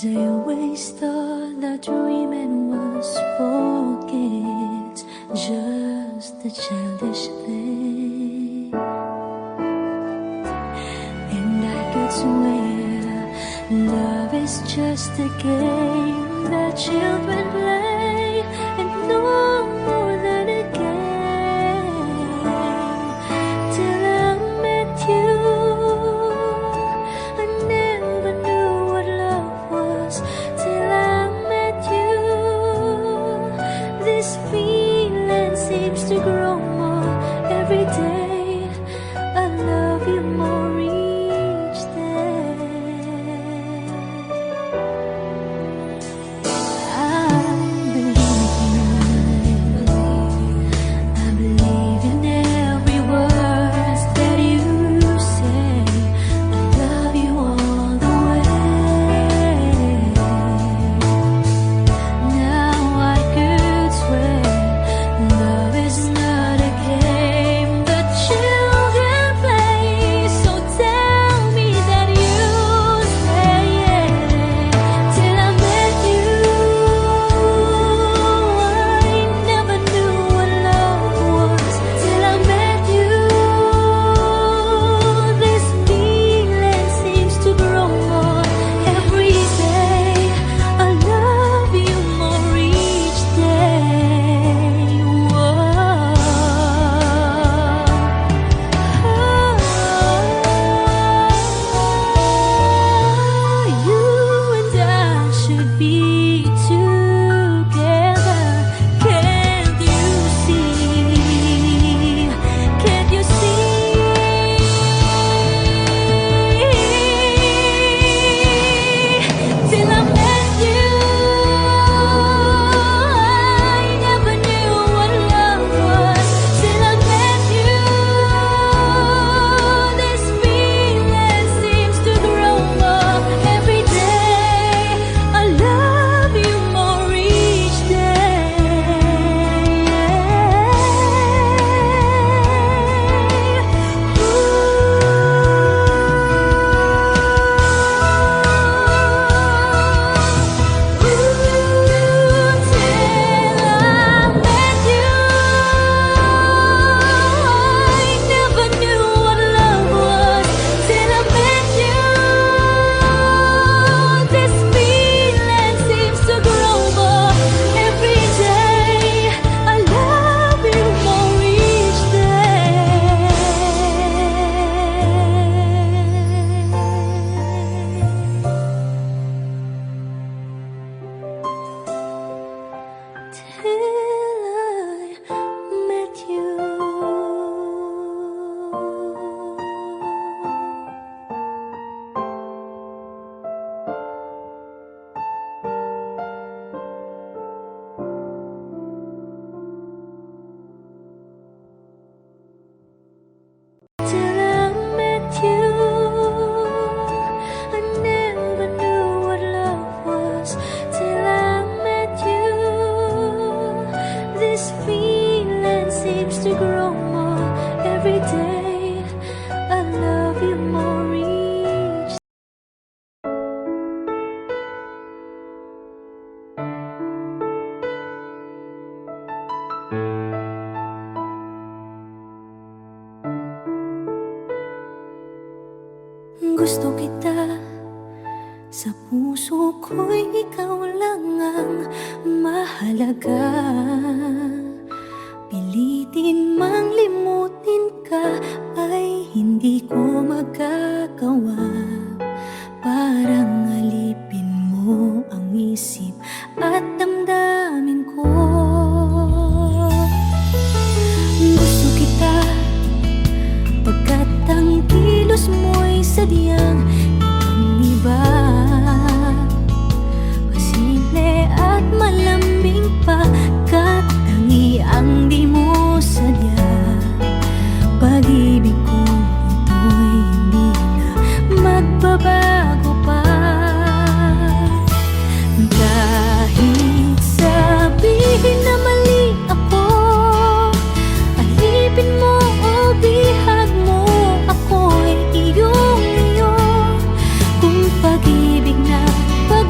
I always thought that dreaming was for kids, just a childish thing. And I could swear love is just a game that children play, and no more than a game. Till I met you, I never knew what love was. Till I met you, this feeling seems to grow more every day. I love you more each day. I believe in every word that you say. I love you all the way. Now I could swear love is not a game that children play. So tell me that you stay. Till I met you, I never knew what love was. Till I met you, this feeling seems to grow more every day. I love you more each day. Whoa. You and I should be together. Can't you see? Can't you see? Till I met you, I never knew what love was. Till I met you, this feeling seems to grow more every day. I love you more each Till I met you, I never knew what love was. Till I met you, this feeling seems to grow more every day. I love you more each. Gusto kita, sa puso ko'y ikaw lang ang mahalaga. Pilitin mang limutin ka ay hindi ko magagawa. Parang alipin mo ang isip at damdamin ko. Gusto kita pagkat ang kilos mo'y sadyang ibang-iba. Pasimple at malambing pagkat tangi ang di mo sadya. Pag-ibig ko ito'y hindi na magbabago pa. Kahit sabihin na mali ako, alipin mo o bihag mo, ako'y iyong iyo. Kung pag-ibig na pag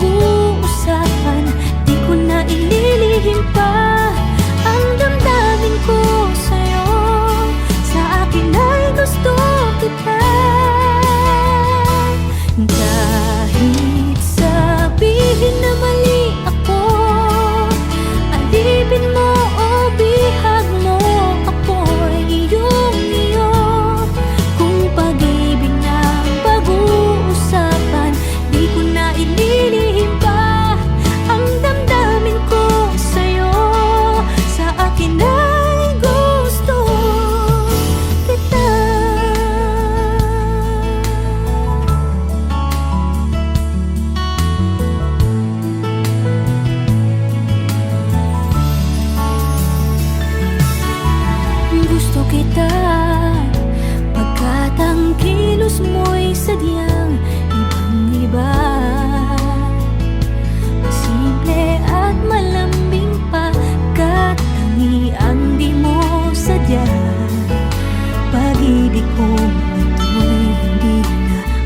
kung ito'y hindi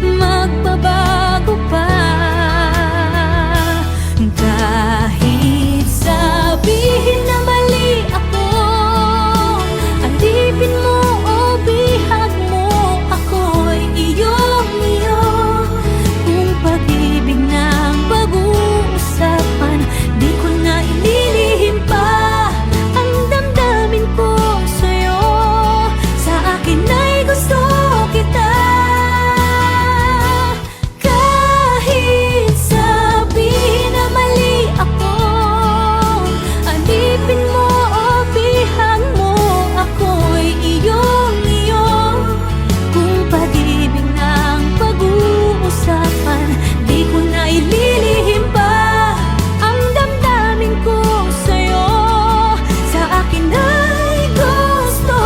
na magbabago pa. Kahit sabihin na mali ako, alipin mo o bihag mo, ako'y iyong-iyo. Kung pag-ibig ng pag-uusapan, di ko na ililihim pa ang damdamin ko sa'yo. Sa akin ay gusto kita. Kahit sabihin na mali ako, alipin mo o bihag mo, ako'y iyong-iyo. Kung pag-ibig ng pag-uusapan, di ko na ililihim pa ang damdamin ko sa'yo. Sa akin ay gusto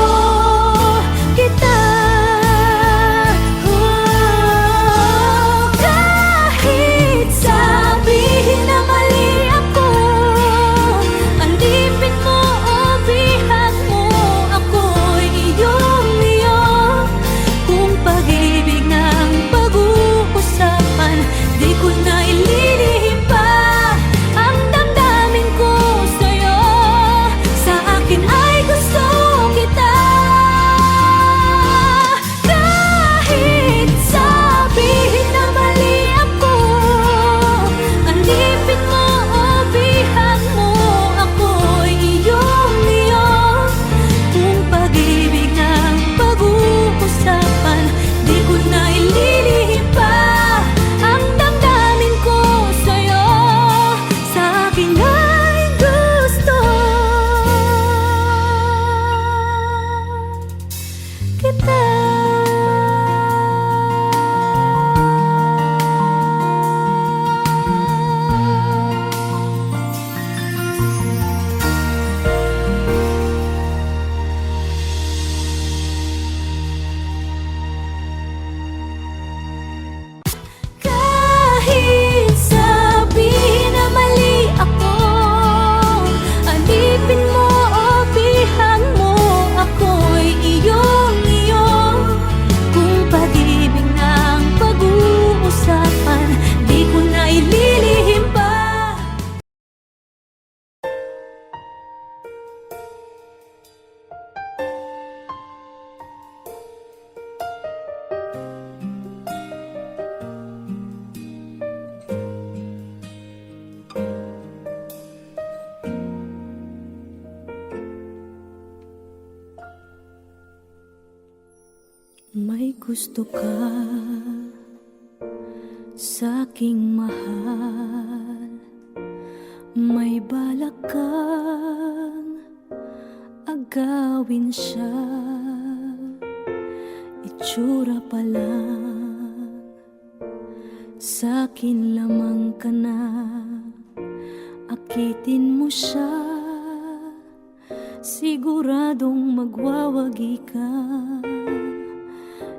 kita. Kahit sabihin na mali ako, alipin mo o bihag mo, ako'y iyong-iyo. Kung pag-ibig ng pag-uusapan, di ko na ililihim pa ang damdamin ko sa'yo. Sa akin ay gusto kita. Kahit sabihin na mali ako, alipin mo o bihag mo, ako'y iyong-iyo. Kung pag-ibig ng pag-uusapan, di ko na ililihim pa ang damdamin ko sa'yo. Sa akin ay gusto kita. Kahit sabihin na mali ako, alipin mo o bihag mo, ako'y iyong-iyo. Kung pag-ibig ng pag-uusapan, di ko na ililihim pa. May gusto ka sa'king mahal, may balak kang agawin siya. Itsura pa lang, sa'kin lamang ka na, akitin mo siya. Siguradong magwawagi ka.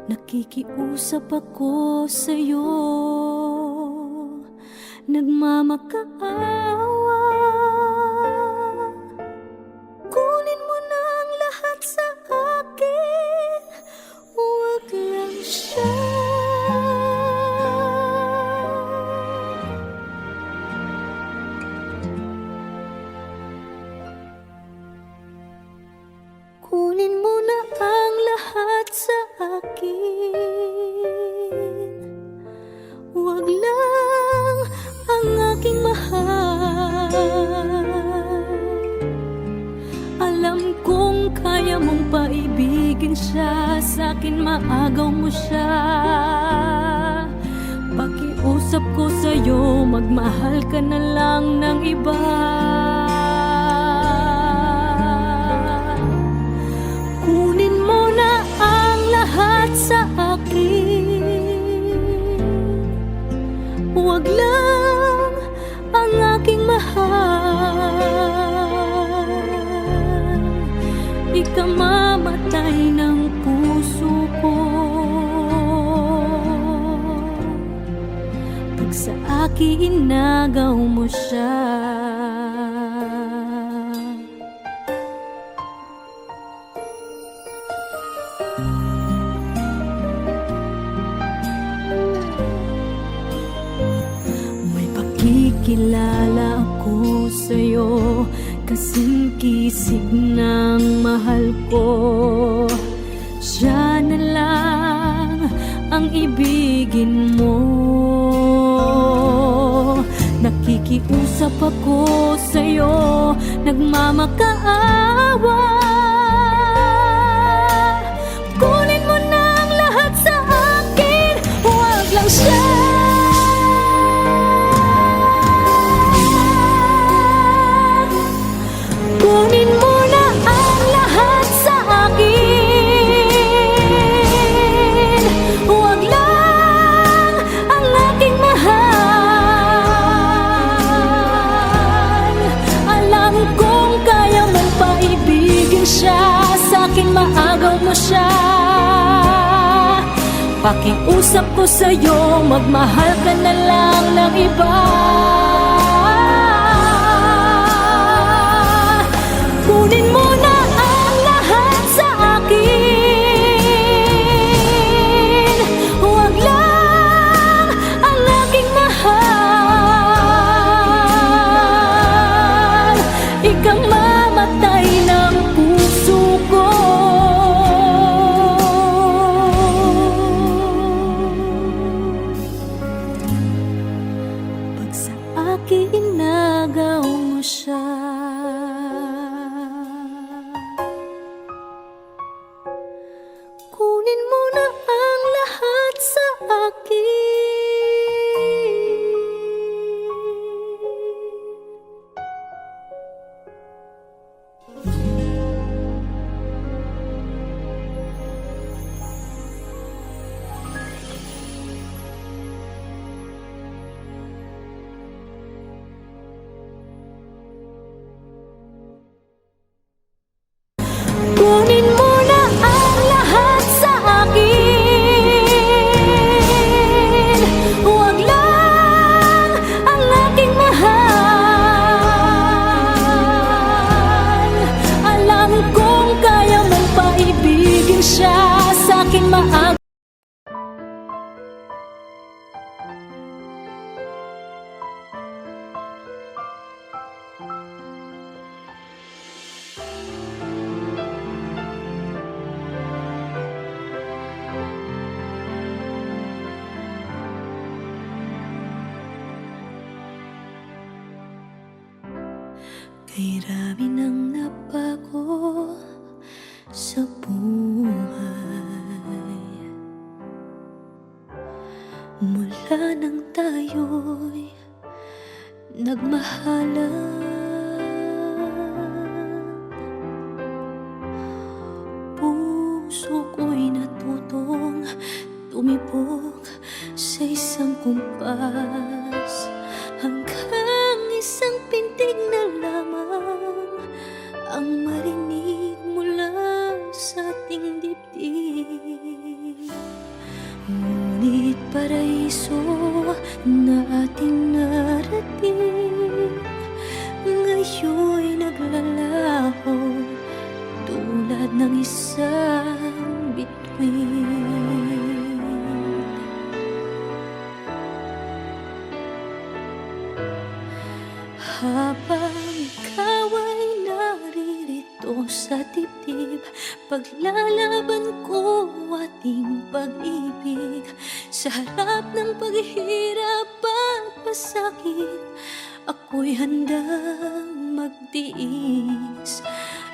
Nakikiusap ako sa'yo, nagmamakaawa. Kunin mo na ang lahat sa akin, huwag lang siya. Kunin mo na ang lahat sa akin, huwag lang ang aking mahal. Alam kong kaya mong paibigin siya, sa'kin maagaw mo siya. Pakiusap ko sa'yo, magmahal ka na lang ng iba. Kunin mo na ang lahat sa akin, huwag lang ang aking mahal. Ikamamatay ng puso ko pag sa akin inagaw mo siya. Nagkilala ako sa'yo, kasing kisig ng mahal ko. Siya na lang ang ibigin mo. Nakikiusap ako sa'yo, nagmamakaawa. Kunin mo na ang lahat sa akin, huwag lang siya. Kunin mo na ang lahat sa akin, huwag lang ang aking mahal. Alam kong kaya mong paibigin siya, sa'kin maagaw mo siya. Pakiusap ko sa'yo, magmahal ka na lang ng iba. Kunin mo na ang lahat sa akin, huwag lang ang aking mahal. Ikaw mamatay ng puso ko. Pag sa akin inagaw mo siya, kunin mo na ang lahat sa akin. Kunin mo na ang lahat sa akin, huwag lang ang aking mahal. Alam kong kaya mong paibigin siya, sa'kin maagaw. Kay rami nang nabago sa buhay, mula nang tayo'y nagmahalan. Puso ko'y natutong tumibok sa isang kumpas, hanggang isang pintig na lamang ang marinig mula sa ating dibdib. Ngunit paraiso na ating narating, ngayon'y naglalaho tulad ng isang bituin. Habang ikaw ay naririto sa dibdib, paglalaban ko ating pag-ibig. Sa harap ng paghihirap at pasakit, ako'y handang magtiis.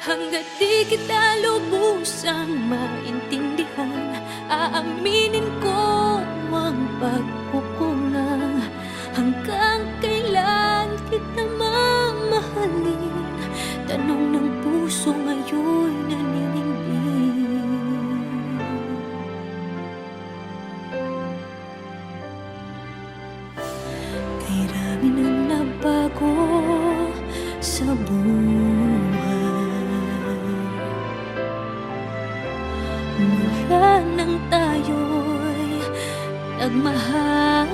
Hanggat di kita lubusang maintindihan, aaminin ko ang pagkukulang. Hanggang kailan kita mamahalin? Tanong ng puso ngayon naninindig. Kay rami nang nabago sa buhay, mula nang tayo'y nagmahalan.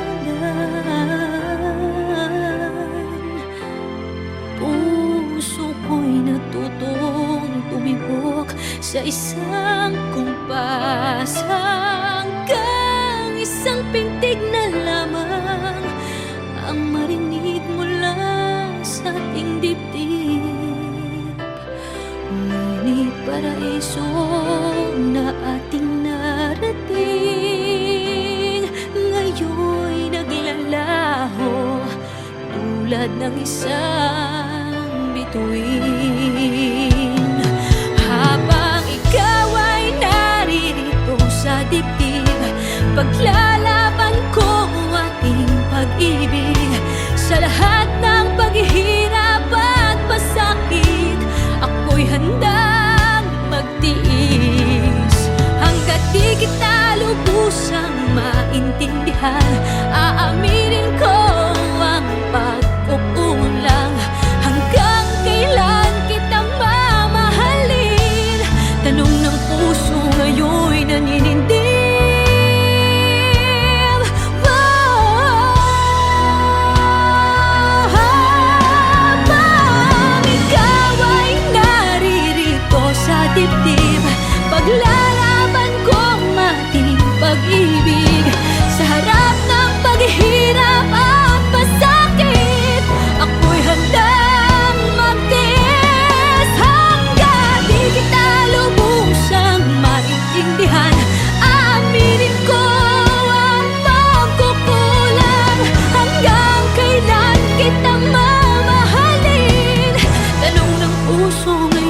Puso ko'y natutong tumibok sa isang kumpas, hanggang isang pintig na lamang ang marinig mula paraiso na ating narating, ngayon'y naglalaho tulad ng isang bituin. Habang ikaw ay naririto sa dibdib, paglalaban ko ang ating pag-ibig. Sa lahat ng paghihirap at pasakit, ako'y handang magtiis. Hanggat di kita lubusang maintindihan, aaminin ko ang pagkukulang. Hanggang kailan kita mamahalin? Tanong ng puso ngayon'y naninindig. Dibdib, paglalaban ko ang ating pag-ibig. Sa harap ng paghihirap at pasakit, ako'y handang magtiis. Hanggang di kita lubusang maintindihan, aaminin ko ang pagkukulang. Hanggang kailan kita mamahalin? Tanong ng puso ngayon.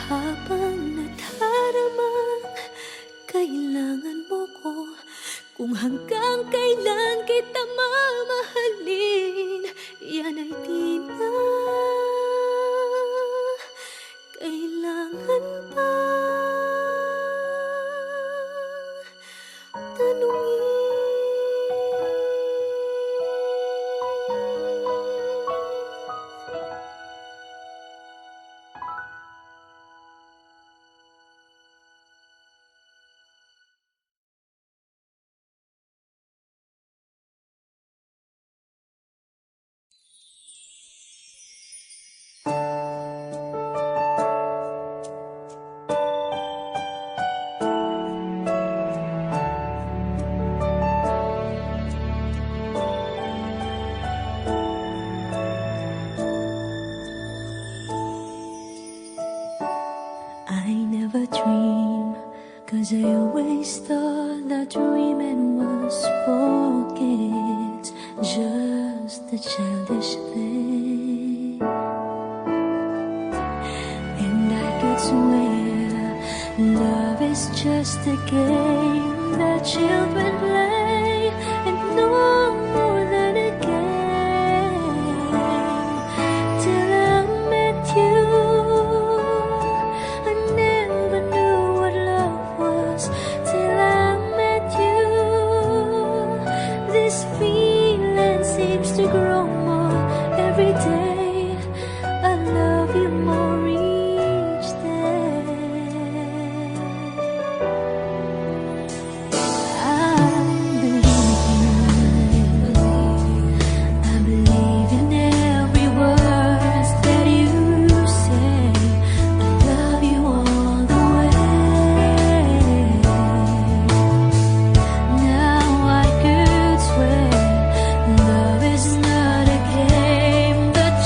Habang nadaramang kailangan mo ko, kung hanggang kailan kita mamahalin, yan ay di na kailangan pa tanungin. I never dream, 'cause I always thought that dreaming was forget, just a childish thing. And I could swear love is just a game that children play, and no more than a game. Till I met you, I never knew what love was. Till I met you, this feeling seems to grow more every day. I love you more each day. I believe you. I believe in every word that you say. I love you all the way. Now I could swear love is not a game that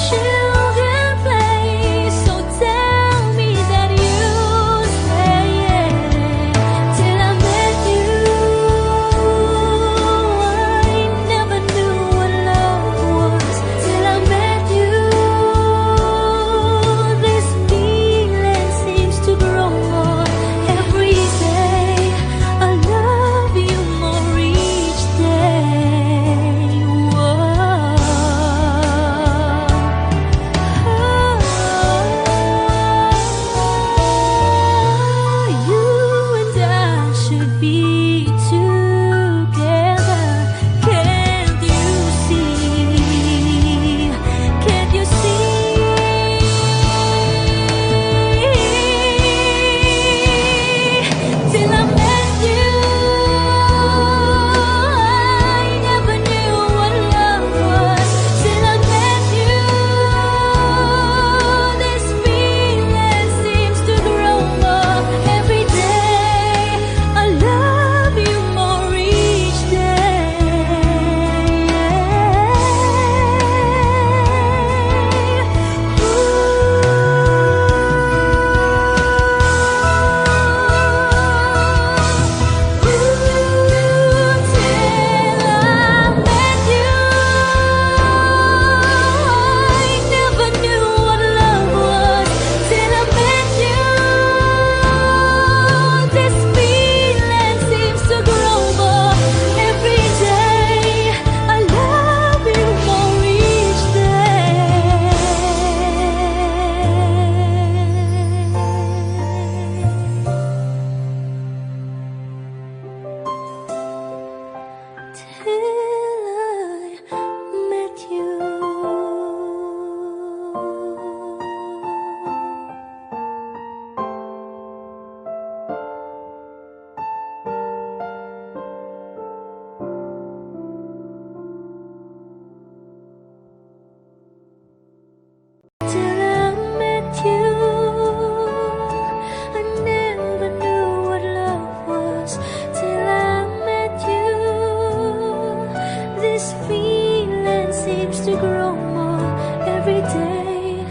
every day.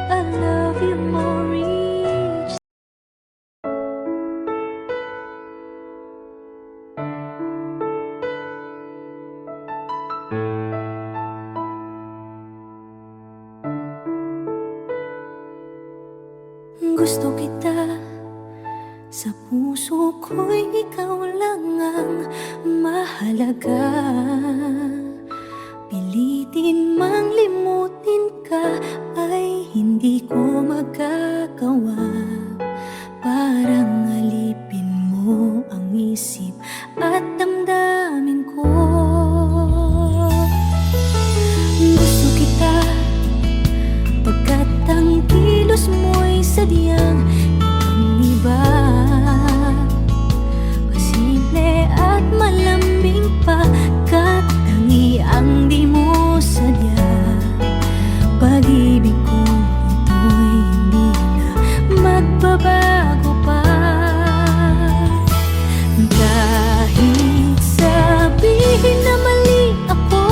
I love you more each. Gusto kita, sa puso ko'y ikaw lang ang mahalaga. Pilitin mang limutin ka ay hindi ko magagawa. Parang alipin mo ang isip at damdamin ko. Gusto kita pagkat ang kilos mo'y sadyang ibang-iba. Pasimple at malambing pa, kat tangi ang di mo sadya. Pag-ibig kong ito'y hindi na magbabago pa. Kahit sabihin na mali ako,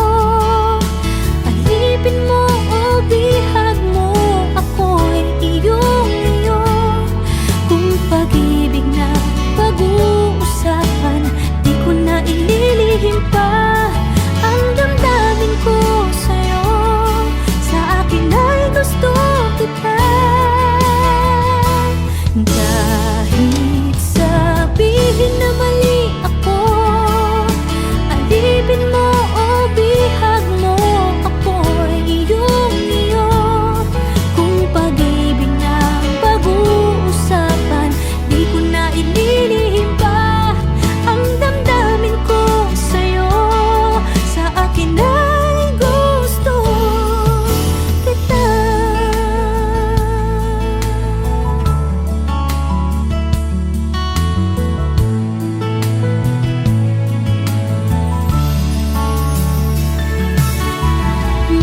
alipin mo o bihag mo, ako'y iyong-iyo. Kung pag-ibig na pag-uusapan, di ko na ililihim pa ang damdamin ko sa'yo. Sa akin ay gusto kita. Kahit sabihin na mali ako, alipin mo o bihag mo, ako'y iyong-iyo. Kung pag-ibig na pag-uusapan, di ko na ililihim pa ang damdamin ko sa'yo. Sa akin ay gusto kita.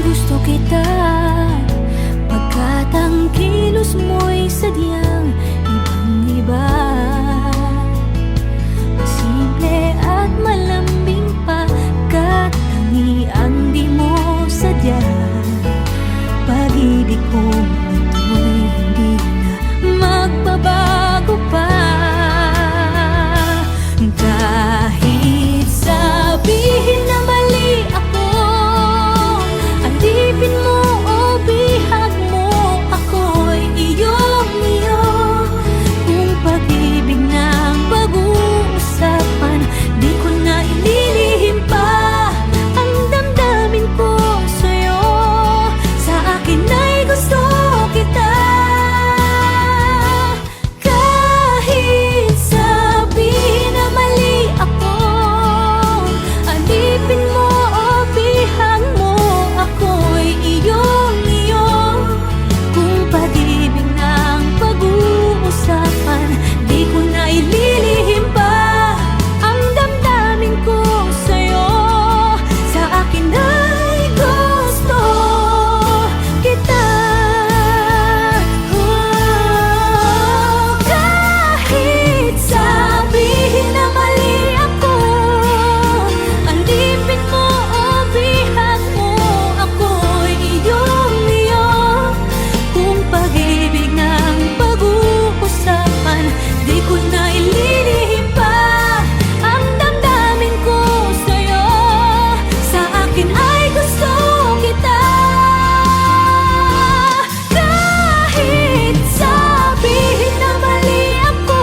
Gusto kita pagkat ang kilos mo'y sadyang ibang-iba. Simple at malambing pa, kat tangi ang di mo sadya. Pag-ibig kong ito'y hindi na magbabago pa. Kahit sabihin na mali ako, alipin mo o bihag mo, ako'y iyong-iyo. Kung pag-ibig na pag-uusapan, di ko na ililihim pa ang damdamin ko sa'yo. Sa akin ay gusto kita. Kahit sabihin na mali ako, alipin mo o bihag mo, ako'y iyong-iyo. Kung pag-ibig na pag-uusapan, di ko na ililihim pa ang damdamin ko sa'yo. Sa akin ay gusto kita. Kahit sabihin na mali ako, alipin mo o bihag mo, ako'y iyong-iyo. Kung pag-ibig ng pag-uusapan, di ko na ililihim pa ang damdamin ko sa'yo. Sa akin ay gusto kita. Kahit sabihin na mali ako,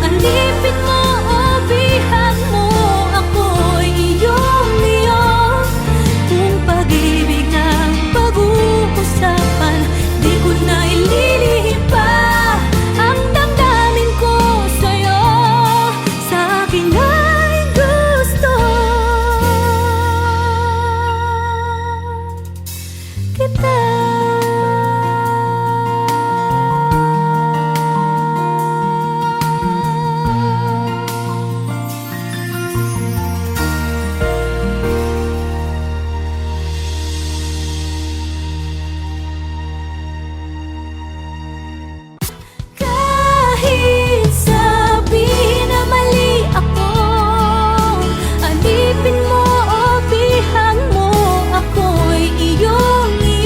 alipin mo o bihag mo, ako'y iyong-iyo. Kung pag-ibig ng pag-uusapan, di ko na ililihim pa ang damdamin ko sa'yo. Sa akin ay gusto kita. Kahit sabihin na mali ako, alipin mo o bihag mo, ako'y iyong-iyo.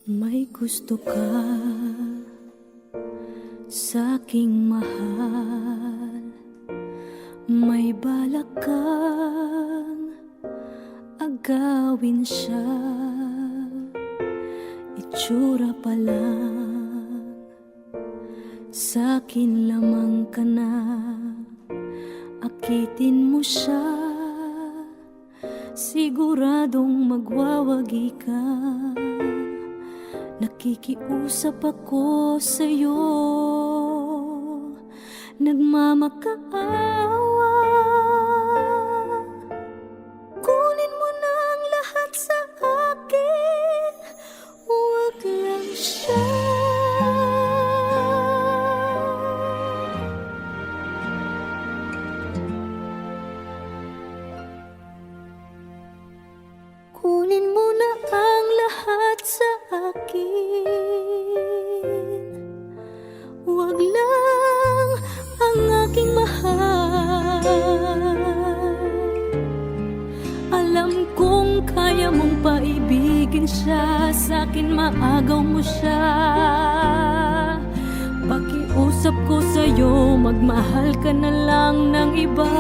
May gusto ka sa'king mahal, may balak kang agawin siya. Itsura pa lang, sa'kin lamang ka na. Akitin mo siya, siguradong magwawagi ka. Nakikiusap ako sa'yo, nagmamakaawa. Kunin mo na ang lahat sa akin, huwag lang siya. Kunin mo na ang lahat sa akin, huwag lang ang aking mahal. Alam kong kaya mong paibigin siya, sa'kin maagaw mo siya. Pakiusap ko sa'yo, magmahal ka na lang ng iba.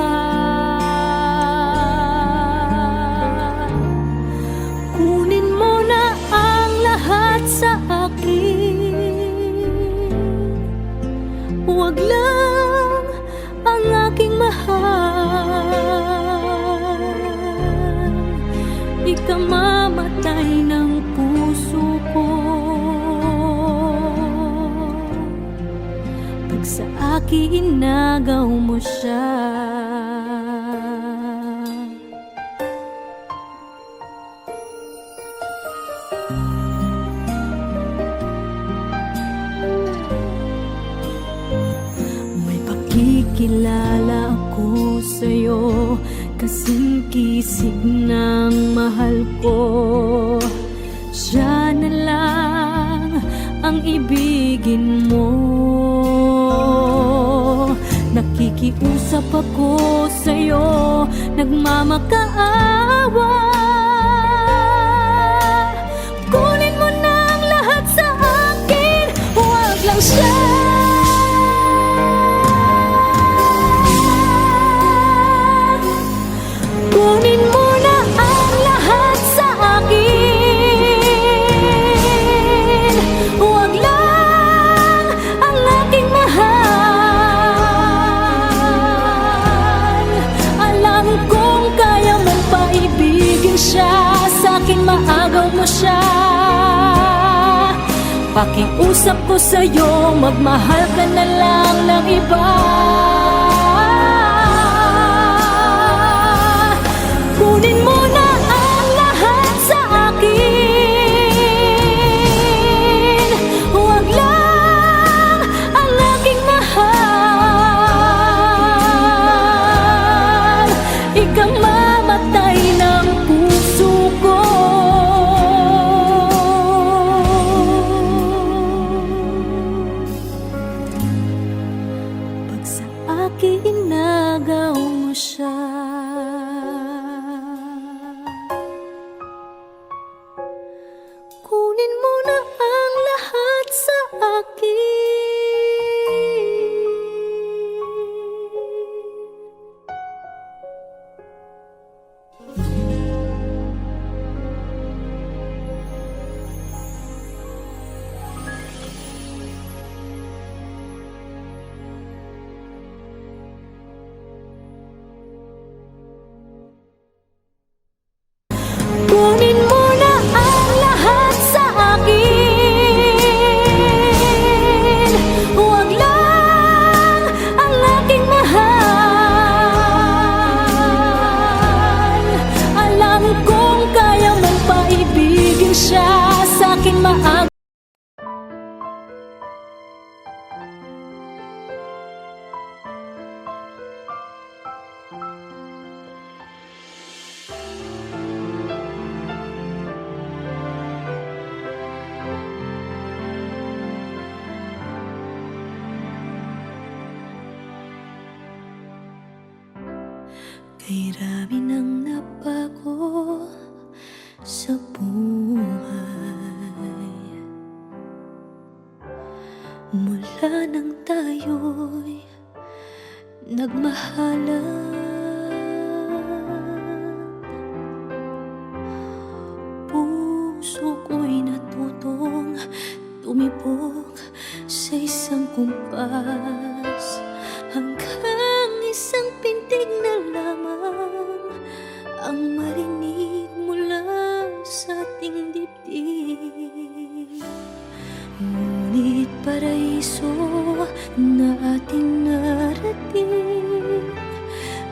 Kunin mo na ang lahat sa akin, huwag lang ang aking mahal. Ikamamatay ng puso ko pag sa akin inagaw mo siya. Kilala ako sa'yo, kasing kisig ng mahal ko. Siya na lang ang ibigin mo. Nakikiusap ako sa'yo, nagmamakaawa. Kunin mo na ang lahat sa akin, huwag lang siya. Kunin mo na ang lahat sa akin, huwag lang ang aking mahal. Alam kong kaya mong paibigin siya, sa'kin maagaw mo siya. Pakiusap ko sa'yo, magmahal ka na lang ng iba. Kunin mo na ang lahat sa akin, huwag lang ang aking mahal. Ikamamatay ng puso ko pag sa akin inagaw mo siya. Kunin mo na ang lahat sa akin. Kunin mo na ang lahat sa akin, huwag lang ang aking mahal. Alam kong kaya mong paibigin siya, sa'kin maagaw. Kay rami ng nabago sa buhay, Simula nang tayo'y nagmahalan, puso ko'y natutong tumibok sa isang kumpas, hanggang isang pintig na lamang ang marinig mula sa ating dibdib. Ngunit paraiso na ating narating,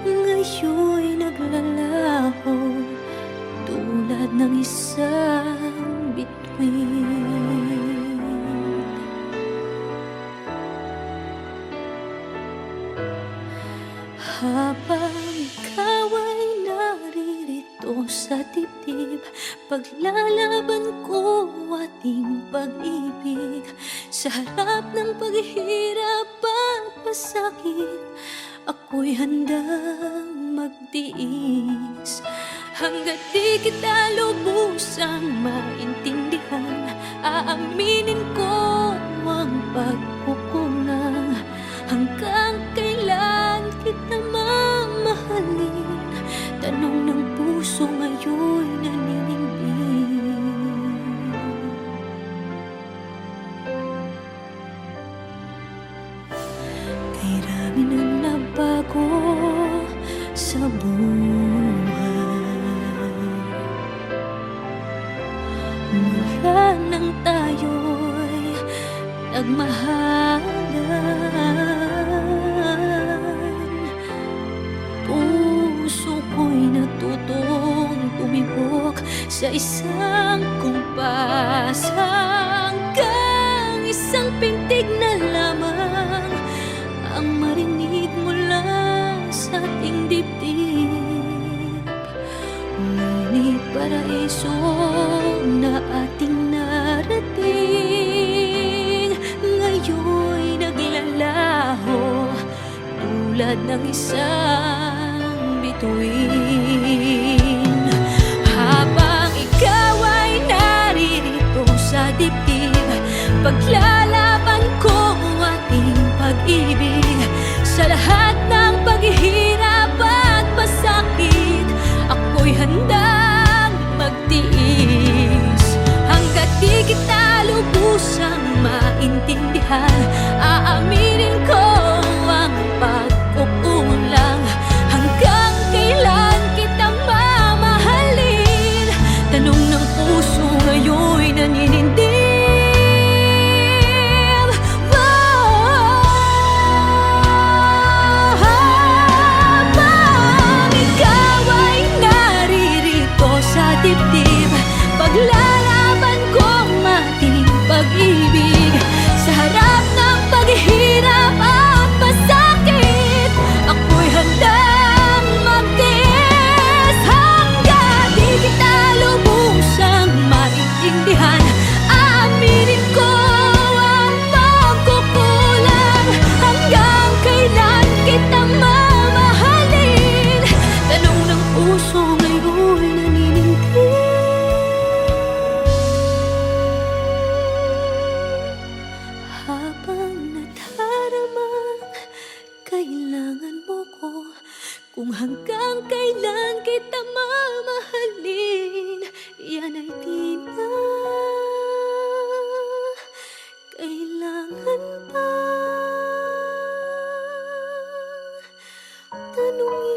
ngayon'y naglalaho tulad ng isang bituin. Habang ikaw ay naririto sa dibdib, paglalaban ko ating pag-ibig. Sa harap ng paghihirap at pasakit, ako'y handang magtiis. Hanggat di kita lubusang maintindihan, aaminin ko ang pagkukulang. Hanggang kailan kita mamahalin? Tanong ng puso ngayon naninindig. Kay rami nang nabago sa buhay, mula nang tayo'y nagmahalan, puso ko'y natutong tumibok sa isang kumpas, hanggang isang pintig na lamang ang marinig mula sa ating dibdib. Ngunit paraiso na ating narating, ngayon'y naglalaho tulad ng isang bituin. Habang ikaw ay naririto sa dibdib, paglalaban ko ating pag-ibig. Sa lahat ng paghihirap at pasakit, ako'y handang magtiis. Hanggat di kita lubusang maintindihan, aaminin ko ang pagkukulang. Hanggang kailan kita mamahalin? Tanong ng puso ngayon'y naninindig. Habang ikaw ay naririto sa dibdib, paglalaban ko ating pag-ibig. Sa harap ng paghihirap at pasakit, ako'y handang magtiis. Hanggang di kita lubusang maintindihan, aaminin ko ang pagkukulang. Hanggang kailan kita mamahalin? Tanong ng puso ngayon'y naninindig. Habang nadaramang kailangan mo ko, kung hanggang kailan kita mamahalin, yan ay di na kailangan pa tanungin.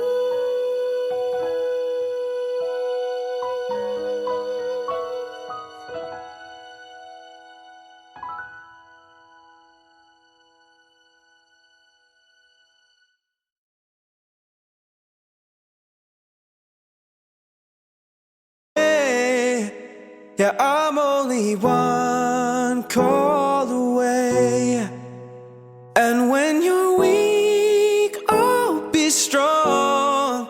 Yeah, I'm only one call away. And when you're weak, I'll be strong.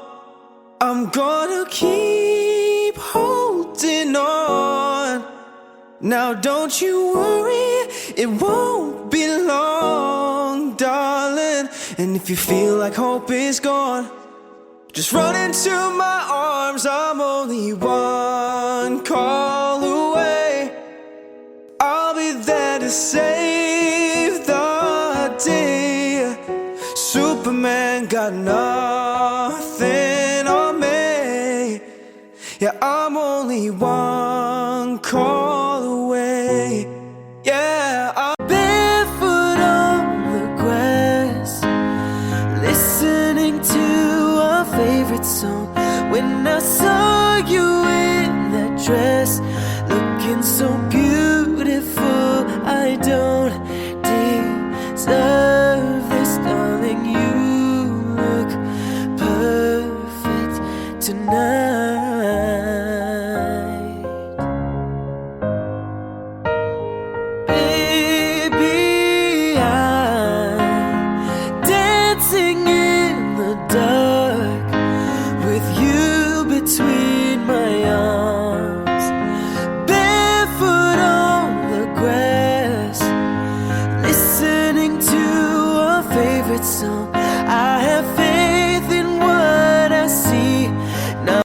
I'm gonna keep holding on. Now don't you worry, it won't be long, darling. And if you feel like hope is gone, just run into my arms. I'm only one call away. I'll be there to save the a man got nothing on me. Yeah, I'm only one call away. Yeah, I'm barefoot on the grass, listening to our favorite song. When I saw you in that dress, looking so beautiful, I don't deserve this, darling. You look perfect tonight. Baby, I'm dancing in the dark with you between my arms, barefoot on the grass, listening to our favorite song. I have faith in what I see now.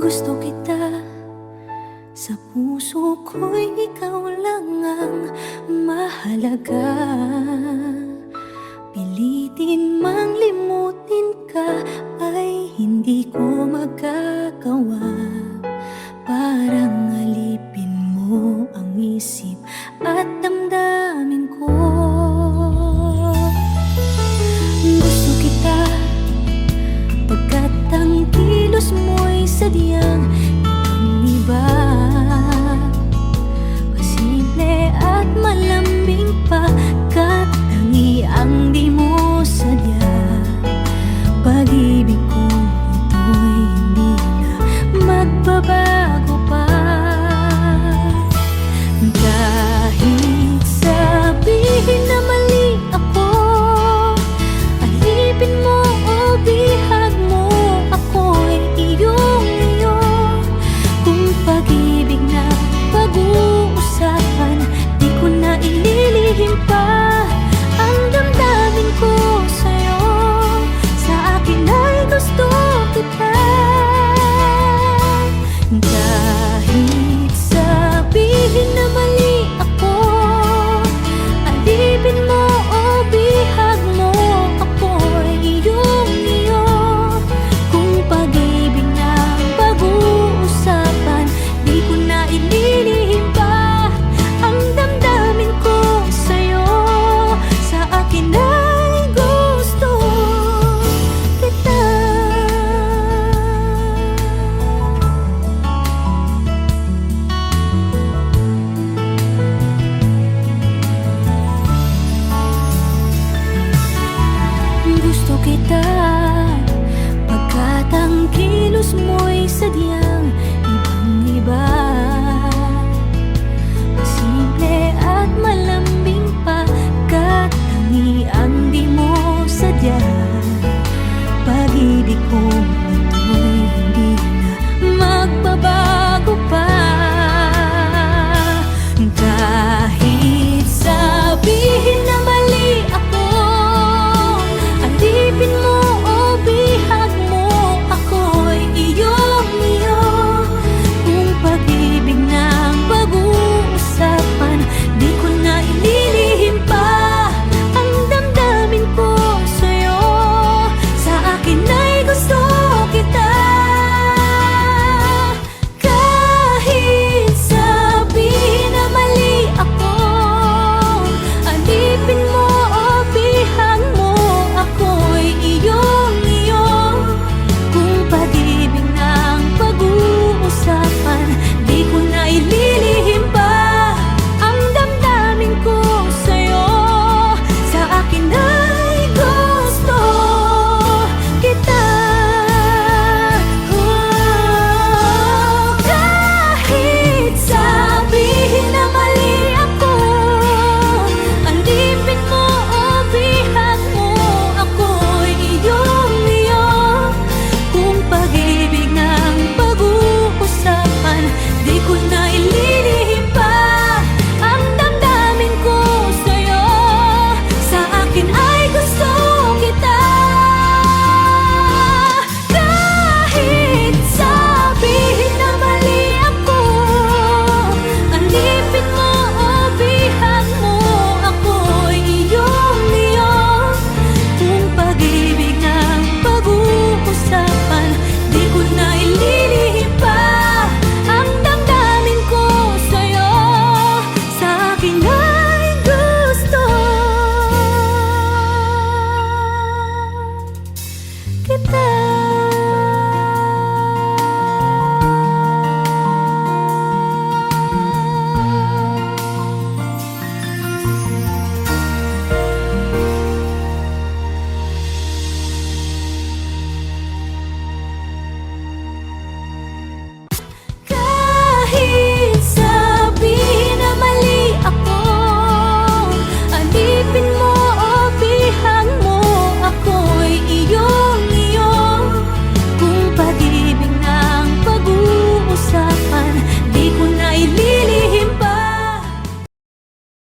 Gusto kita, sa puso ko'y ikaw lang ang mahalaga. Pilitin mang limutin ka ay hindi ko magagawa. Parang alipin mo ang isip at damdamin ko. Gusto kita pagkat ang kilos mo'y sadyang ibang-iba. Masimple at malambing pa, kat tangi ang di mo sadya. Pag-ibig kong ito'y hindi na magbabago pa. Kahit sabihin na mali ako, alipin mo o bihag mo, ako'y iyong-iyo. Kung pag-ibig na pag-uusapan, di ko na ililihim pa ang damdamin ko sa'yo. Sa akin ay gusto kita. Kahit sabihin na mali ako, alipin mo o bihag mo, ako'y iyong-iyo. Kung pag-ibig na pag-uusapan, di ko na ililihim pa ang damdamin ko sa'yo. Sa akin ay gusto kita. Gusto kita pagkat ang kilos mo'y sadya.